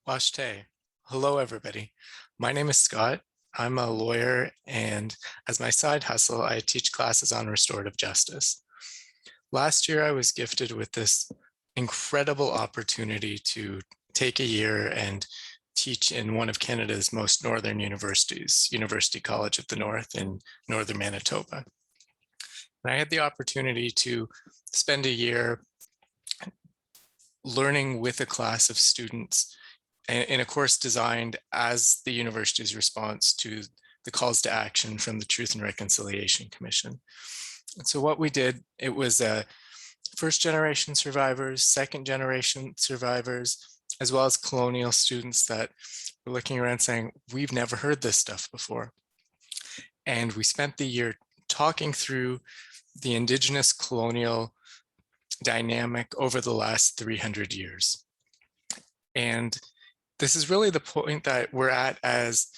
Washtay. Hello, everybody. My name is Scott. I'm a lawyer, and as my side hustle, I teach classes on restorative justice. Last year, I was gifted with this incredible opportunity to take a year and teach in one of Canada's most northern universities, University College of the North in northern Manitoba. And I had the opportunity to spend a year learning with a class of students in a course designed as the university's response to the calls to action from the Truth and Reconciliation Commission. And so what we did, it was first generation survivors, second generation survivors, as well as colonial students that were looking around saying, we've never heard this stuff before. And we spent the year talking through the Indigenous colonial dynamic over the last 300 years. And this is really the point that we're at as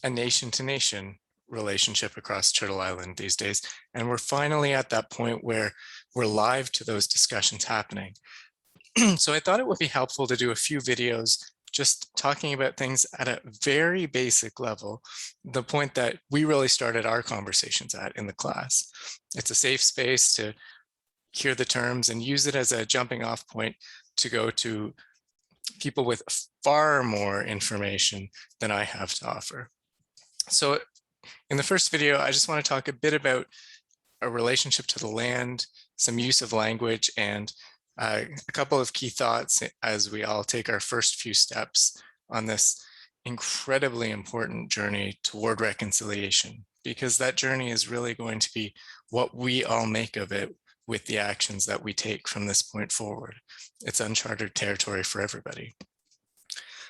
a nation-to-nation relationship across Turtle Island these days. And we're finally at that point where we're live to those discussions happening. So I thought it would be helpful to do a few videos just talking about things at a very basic level, the point that we really started our conversations at in the class. It's a safe space to hear the terms and use it as a jumping off point to go to people with far more information than I have to offer. So in the first video, I just want to talk a bit about a relationship to the land, some use of language, and a couple of key thoughts as we all take our first few steps on this incredibly important journey toward reconciliation, because that journey is really going to be what we all make of it with the actions that we take from this point forward. It's uncharted territory for everybody.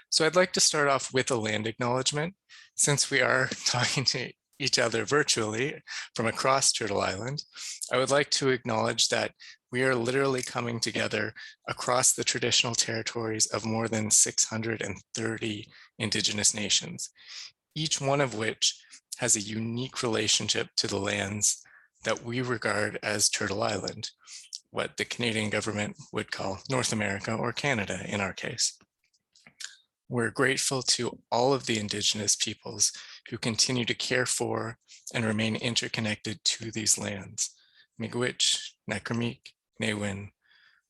So I'd like to start off with a land acknowledgement. Since we are talking to each other virtually from across Turtle Island, I would like to acknowledge that we are literally coming together across the traditional territories of more than 630 Indigenous nations, each one of which has a unique relationship to the lands that we regard as Turtle Island, what the Canadian government would call North America or Canada in our case. We're grateful to all of the Indigenous peoples who continue to care for and remain interconnected to these lands, Miigwetch, Necramique, Newin,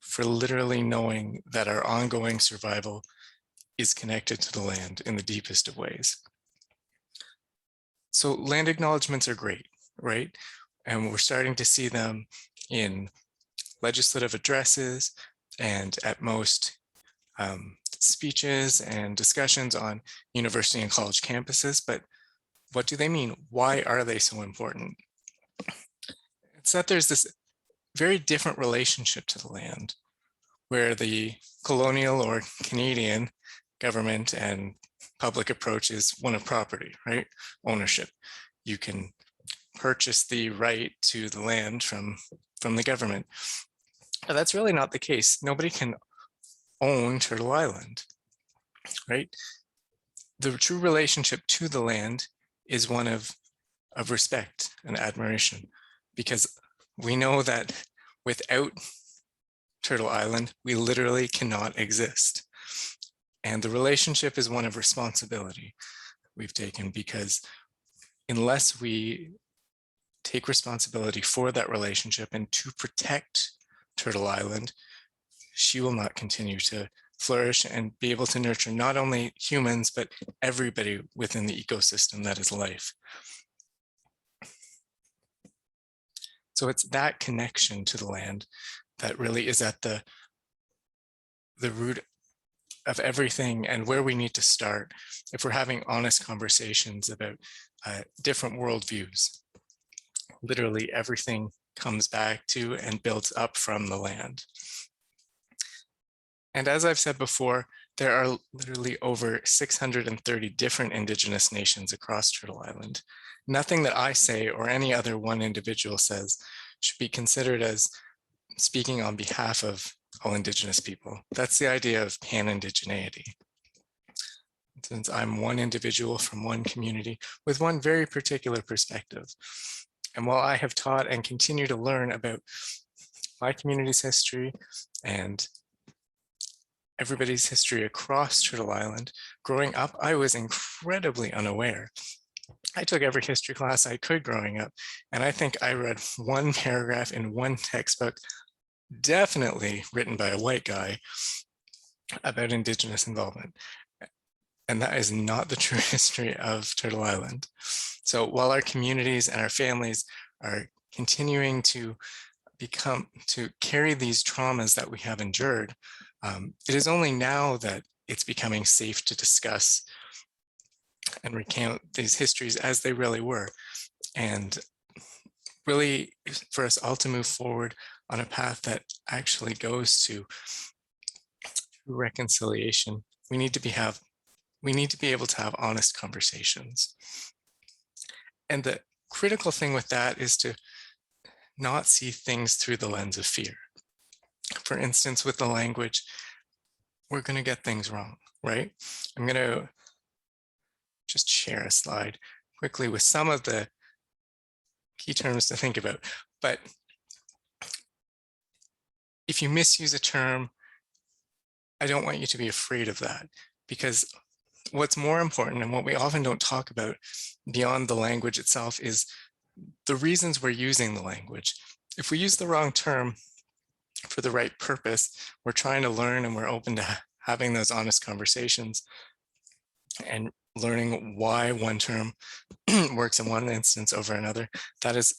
for literally knowing that our ongoing survival is connected to the land in the deepest of ways. So land acknowledgements are great, right? And we're starting to see them in legislative addresses and at most speeches and discussions on university and college campuses. But what do they mean? Why are they so important? It's that there's this very different relationship to the land, where the colonial or Canadian government and public approach is one of property, right? Ownership. You can purchase the right to the land from the government. But that's really not the case. Nobody can own Turtle Island, right? The true relationship to the land is one of respect and admiration, because we know that without Turtle Island, we literally cannot exist. And the relationship is one of responsibility we've taken, because unless we take responsibility for that relationship and to protect Turtle Island, she will not continue to flourish and be able to nurture not only humans, but everybody within the ecosystem that is life. So it's that connection to the land that really is at the root of everything and where we need to start if we're having honest conversations about different worldviews. Literally everything comes back to and builds up from the land. And as I've said before, there are literally over 630 different Indigenous nations across Turtle Island. Nothing that I say or any other one individual says should be considered as speaking on behalf of all Indigenous people. That's the idea of pan-indigeneity. Since I'm one individual from one community with one very particular perspective. And while I have taught and continue to learn about my community's history and everybody's history across Turtle Island. Growing up, I was incredibly unaware. I took every history class I could growing up, and I think I read one paragraph in one textbook, definitely written by a white guy, about Indigenous involvement. And that is not the true history of Turtle Island. So while our communities and our families are continuing to carry these traumas that we have endured, it is only now that it's becoming safe to discuss and recount these histories as they really were. And really for us all to move forward on a path that actually goes to reconciliation, we need to be able to have honest conversations. And the critical thing with that is to not see things through the lens of fear. For instance, with the language, we're going to get things wrong, right? I'm going to just share a slide quickly with some of the key terms to think about. But if you misuse a term, I don't want you to be afraid of that, because what's more important and what we often don't talk about beyond the language itself is the reasons we're using the language. If we use the wrong term for the right purpose, we're trying to learn and we're open to having those honest conversations and learning why one term works in one instance over another. That is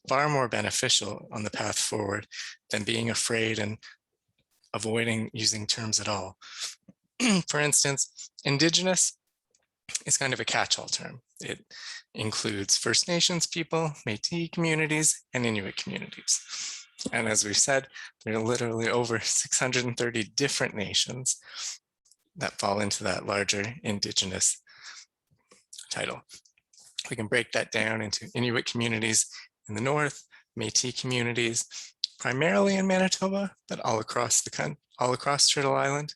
far more beneficial on the path forward than being afraid and avoiding using terms at all. For instance, Indigenous is kind of a catch-all term. It includes First Nations people, Métis communities, and Inuit communities. And as we said, there are literally over 630 different nations that fall into that larger Indigenous title. We can break that down into Inuit communities in the north, Métis communities, primarily in Manitoba, but all across Turtle Island,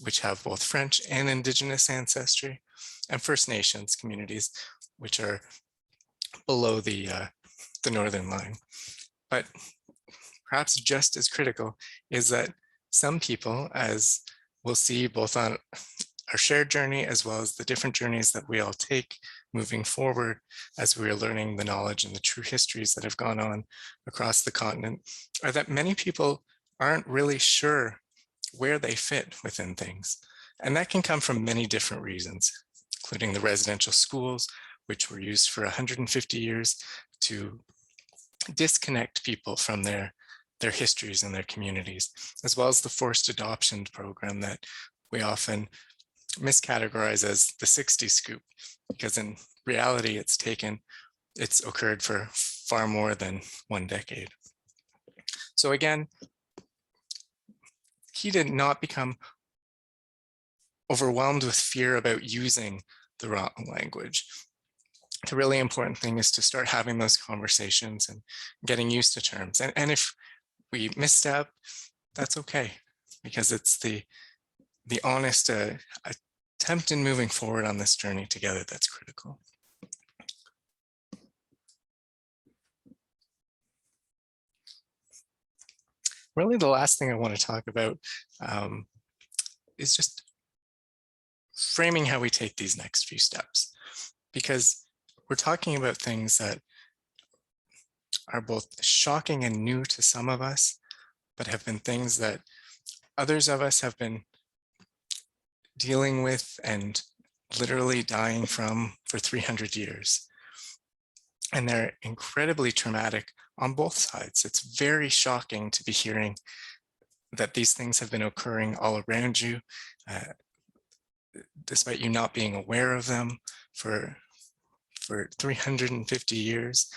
which have both French and Indigenous ancestry, and First Nations communities, which are below the northern line. But perhaps just as critical is that some people, as we'll see both on our shared journey as well as the different journeys that we all take moving forward as we are learning the knowledge and the true histories that have gone on across the continent, are that many people aren't really sure where they fit within things. And that can come from many different reasons, including the residential schools, which were used for 150 years to disconnect people from their histories and their communities, as well as the forced adoption program that we often miscategorize as the 60s scoop, because in reality, it's occurred for far more than one decade. So again, key to not become overwhelmed with fear about using the wrong language. The really important thing is to start having those conversations and getting used to terms. And if we misstep, that's okay, because it's the honest attempt in moving forward on this journey together that's critical. Really, the last thing I want to talk about is just framing how we take these next few steps, because we're talking about things that are both shocking and new to some of us, but have been things that others of us have been dealing with and literally dying from for 300 years. And they're incredibly traumatic on both sides. It's very shocking to be hearing that these things have been occurring all around you, despite you not being aware of them for 350 years.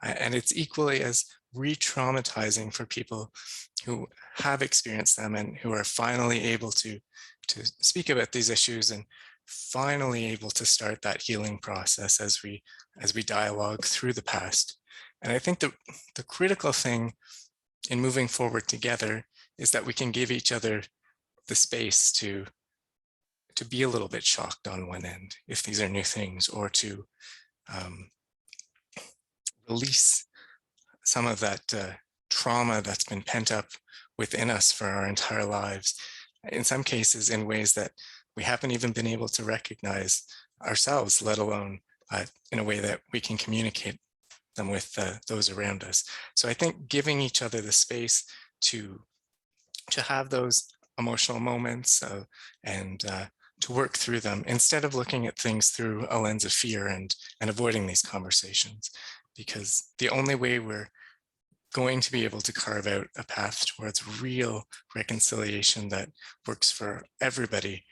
And it's equally as re-traumatizing for people who have experienced them and who are finally able to speak about these issues and finally able to start that healing process as we dialogue through the past. And I think the critical thing in moving forward together is that we can give each other the space to be a little bit shocked on one end if these are new things, or to release some of that trauma that's been pent up within us for our entire lives, in some cases in ways that we haven't even been able to recognize ourselves, let alone in a way that we can communicate them with those around us. So I think giving each other the space to have those emotional moments and to work through them instead of looking at things through a lens of fear and avoiding these conversations, because the only way we're going to be able to carve out a path towards real reconciliation that works for everybody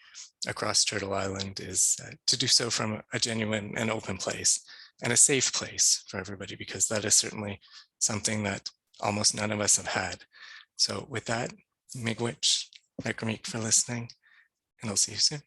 across Turtle Island is to do so from a genuine and open place and a safe place for everybody, because that is certainly something that almost none of us have had. So with that, Miigwetch, Meik for listening, and I'll see you soon.